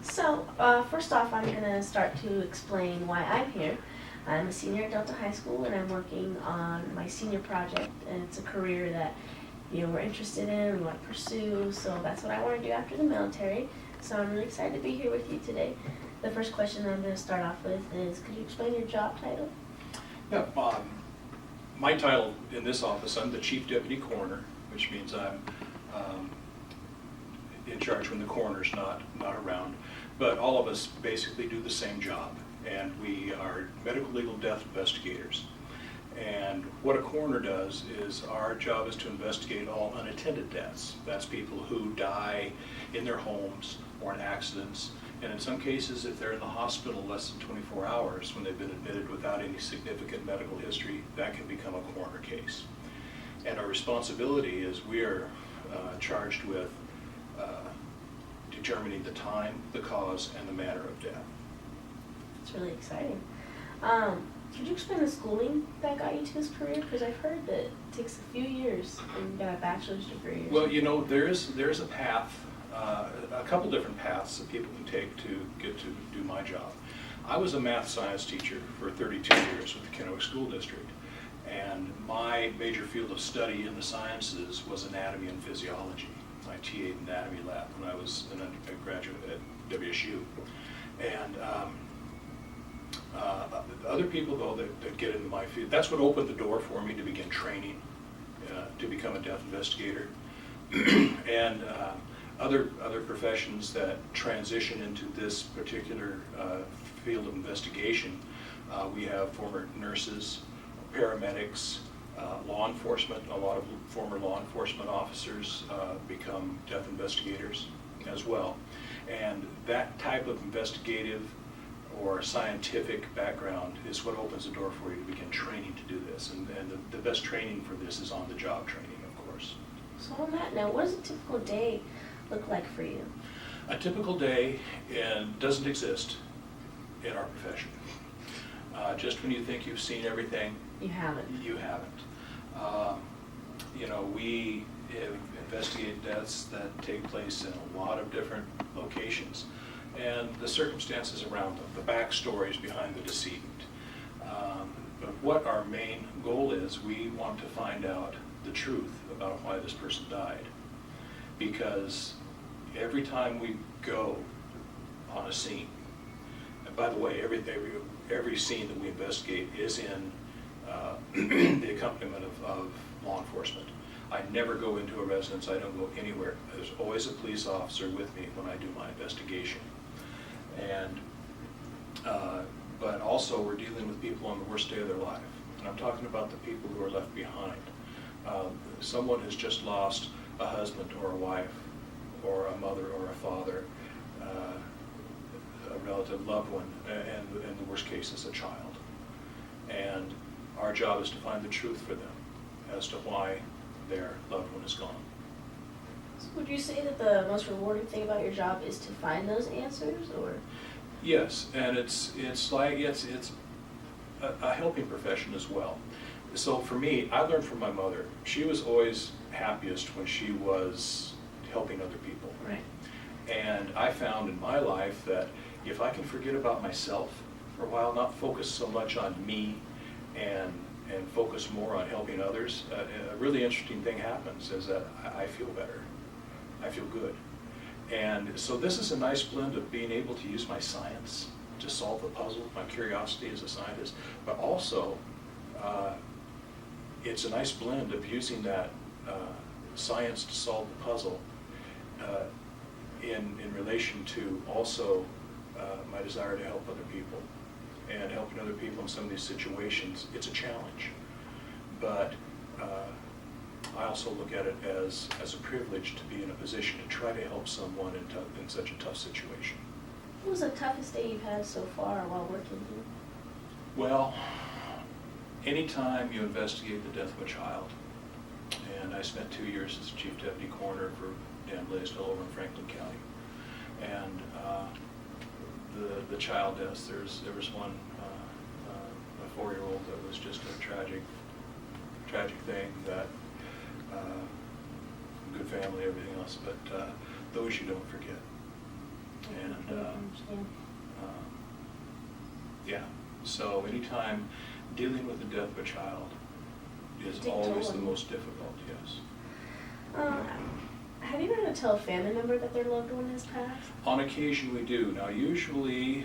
So, first off, I'm going to start to explain why I'm here. I'm a senior at Delta High School, and I'm working on my senior project, and it's a career that, we're interested in, we want to pursue, so that's what I want to do after the military. So I'm really excited to be here with you today. The first question that I'm going to start off with is, could you explain your job title? Yeah, my title in this office, I'm the Chief Deputy Coroner, which means I'm in charge when the coroner's not around. But all of us basically do the same job, and we are medical legal death investigators. And what a coroner does is our job is to investigate all unattended deaths. That's people who die in their homes or in accidents. And in some cases, if they're in the hospital less than 24 hours when they've been admitted without any significant medical history, that can become a coroner case. And our responsibility is we are charged with determining the time, the cause, and the manner of death. It's really exciting. Could you explain the schooling that got you to this career? Because I've heard that it takes a few years and you got a bachelor's degree. Well, there is a path, a couple different paths that people can take to get to do my job. I was a math science teacher for 32 years with the Kennewick School District, and my major field of study in the sciences was anatomy and physiology. I TA'd anatomy lab when I was an undergraduate at WSU. And other people, though, that get into my field, that's what opened the door for me to begin training to become a death investigator. And other professions that transition into this particular field of investigation, we have former nurses, paramedics, law enforcement. A lot of former law enforcement officers become death investigators as well. And that type of investigative or scientific background is what opens the door for you to begin training to do this. And the best training for this is on-the-job training, of course. So on that note, what does a typical day look like for you? A typical day doesn't exist in our profession. Just when you think you've seen everything, You haven't. you haven't. We investigate deaths that take place in a lot of different locations, and the circumstances around them, the backstories behind the decedent. But what our main goal is, we want to find out the truth about why this person died. Because every time we go on a scene, and by the way, every scene that we investigate is in the accompaniment of law enforcement. I never go into a residence, I don't go anywhere. There's always a police officer with me when I do my investigation. And but also we're dealing with people on the worst day of their life. And I'm talking about the people who are left behind. Someone has just lost a husband or a wife, or a mother or a father, a relative loved one, and in the worst case is a child. And our job is to find the truth for them as to why their loved one is gone. So would you say that the most rewarding thing about your job is to find those answers, or? Yes, and it's a helping profession as well. So for me, I learned from my mother. She was always happiest when she was helping other people. Right. And I found in my life that if I can forget about myself for a while, not focus so much on me and focus more on helping others, a really interesting thing happens is that I feel better. I feel good. And so this is a nice blend of being able to use my science to solve the puzzle, my curiosity as a scientist, but also it's a nice blend of using that science to solve the puzzle in relation to also my desire to help other people. And helping other people in some of these situations, it's a challenge. But I also look at it as a privilege to be in a position to try to help someone in such a tough situation. What was the toughest day you've had so far while working here? Well, anytime you investigate the death of a child, and I spent 2 years as Chief Deputy Coroner for Dan Blaisdell over in Franklin County, and the child deaths, there was one, a 4-year-old that was just a tragic thing that, good family, everything else, but those you don't forget. And I understand. Yeah, so anytime dealing with the death of a child is Take always toll the on most difficult, yes. Have you been able to tell a family member that their loved one has passed? On occasion we do. Now usually,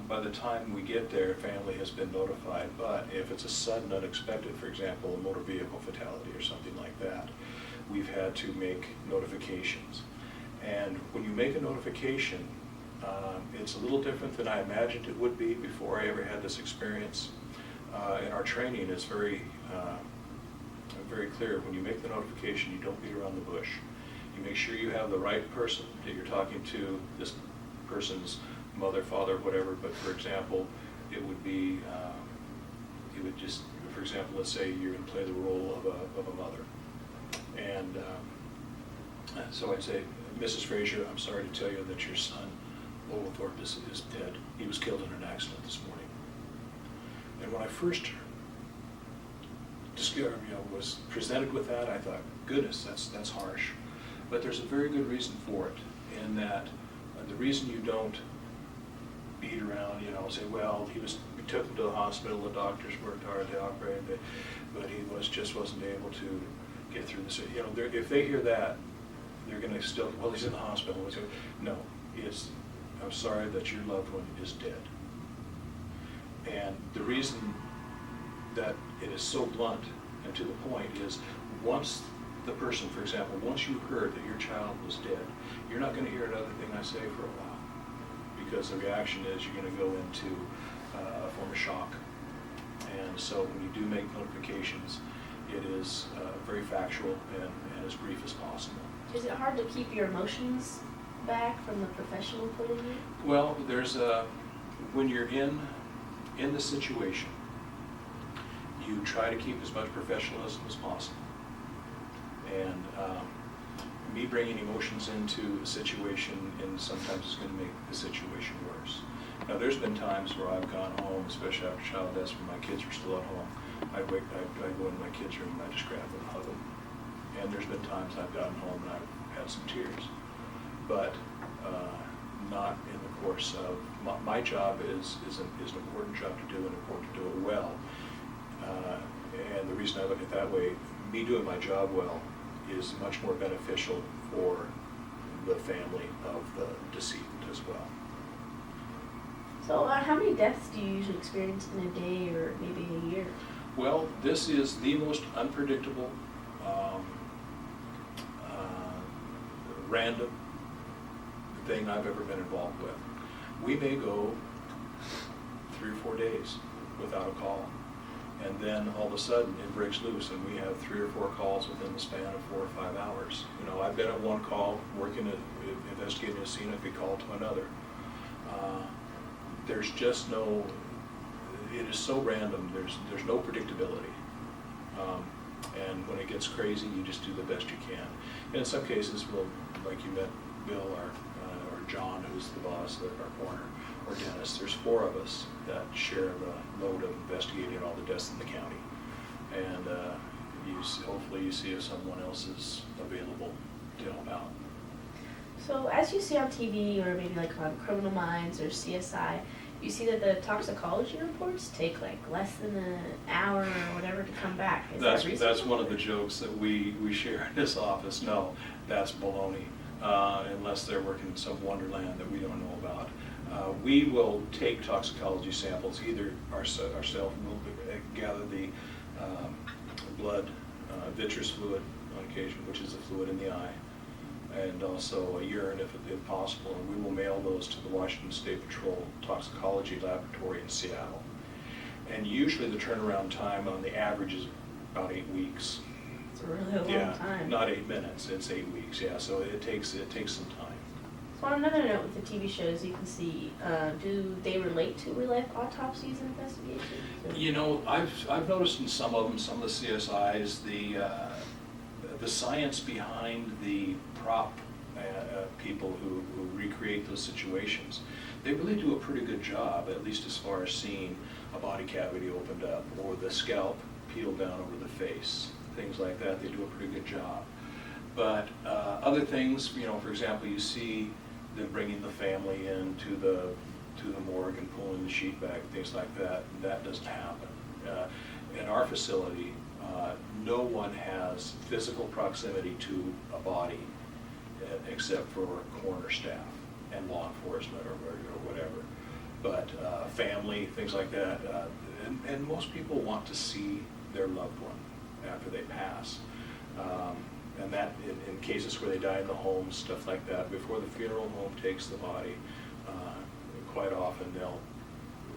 by the time we get there, family has been notified, but if it's a sudden, unexpected, for example, a motor vehicle fatality or something like that, we've had to make notifications. And when you make a notification, it's a little different than I imagined it would be before I ever had this experience. In our training, it's very clear. When you make the notification, you don't beat around the bush. You make sure you have the right person that you're talking to, this person's mother, father, whatever. But for example, it would be, for example, let's say you're going to play the role of a mother. And so I'd say, Mrs. Frazier, I'm sorry to tell you that your son, Oglethorpe, is dead. He was killed in an accident this morning. And when I first was presented with that, I thought, goodness, that's harsh. But there's a very good reason for it, in that the reason you don't beat around, say, well, we took him to the hospital, the doctors worked hard, they operated, but he wasn't able to get through this. If they hear that, they're going to still, well, he's in the hospital. No, I'm sorry that your loved one is dead. And the reason that it is so blunt and to the point is, once the person, for example, once you heard that your child was dead, you're not going to hear another thing I say for a while, because the reaction is you're going to go into a form of shock. And so when you do make notifications, it is very factual and as brief as possible. Is it hard to keep your emotions back from the professional point of view? Well, when you're in the situation, you try to keep as much professionalism as possible. And me bringing emotions into a situation and sometimes is going to make the situation worse. Now, there's been times where I've gone home, especially after child deaths, when my kids were still at home. I go into my kids' room and I just grab them and hug them. And there's been times I've gotten home and I've had some tears. But not in the course of, my job is an important job to do and important to do it well. And the reason I look at it that way, me doing my job well is much more beneficial for the family of the decedent as well. So how many deaths do you usually experience in a day or maybe a year? Well, this is the most unpredictable, random thing I've ever been involved with. We may go 3 or 4 days without a call, and then all of a sudden it breaks loose and we have 3 or 4 calls within the span of 4 or 5 hours. I've been at one call working at investigating a scene, I'd be called to another. There's just it is so random, there's no predictability. And when it gets crazy, you just do the best you can. And in some cases, like you met Bill or John, who's the boss, our coroner, or Dennis, there's 4 of us that share the load of investigating all the deaths in the county. And hopefully you see if someone else is available to help out. So as you see on TV or maybe like on Criminal Minds or CSI, you see that the toxicology reports take like less than an hour or whatever to come back. Is that reasonable? That's one of the jokes that we share in this office. No, that's baloney, unless they're working in some wonderland that we don't know about. We will take toxicology samples, either ourselves, we'll gather the blood, vitreous fluid on occasion, which is the fluid in the eye, and also a urine if possible, and we will mail those to the Washington State Patrol Toxicology Laboratory in Seattle. And usually the turnaround time on the average is about 8 weeks. It's a really long time. Not 8 minutes, it's 8 weeks, yeah, so it takes some time. So on another note with the TV shows you can see, do they relate to real-life autopsies and investigations? I've noticed in some of them, some of the CSIs, the science behind the prop people who recreate those situations, they really do a pretty good job, at least as far as seeing a body cavity opened up or the scalp peeled down over the face, things like that. They do a pretty good job. But other things, for example, you see them bringing the family in to the morgue and pulling the sheet back, things like that. That doesn't happen. In our facility, no one has physical proximity to a body except for coroner staff and law enforcement or whatever. But family, things like that, and most people want to see their loved one after they pass. And that, in cases where they die in the home, stuff like that, before the funeral home takes the body, quite often they'll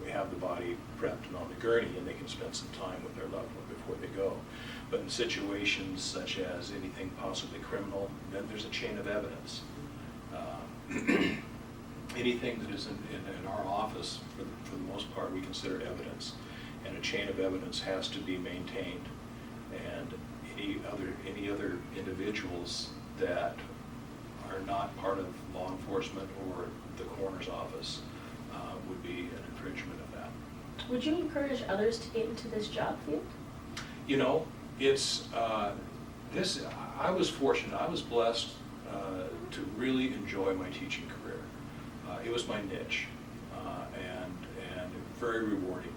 have the body prepped and on the gurney, and they can spend some time with their loved one before they go. But in situations such as anything possibly criminal, then there's a chain of evidence. Anything that is in our office, for the most part, we consider evidence, and a chain of evidence has to be maintained. And any other individuals that are not part of law enforcement or the coroner's office would be an infringement of that. Would you encourage others to get into this job field? You know, it's I was fortunate. I was blessed to really enjoy my teaching career. It was my niche, and very rewarding.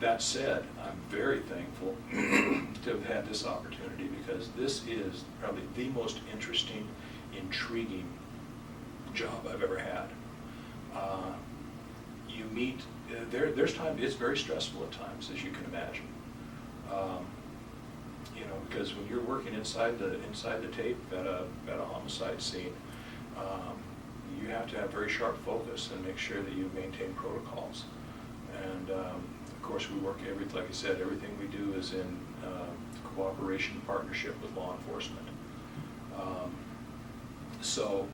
That said, I'm very thankful to have had this opportunity, because this is probably the most interesting, intriguing job I've ever had. You meet, there's times, it's very stressful at times, as you can imagine. You know, because when you're working inside the tape at a homicide scene, you have to have very sharp focus and make sure that you maintain protocols. And of course, we work like I said, everything we do is in cooperation, partnership with law enforcement. So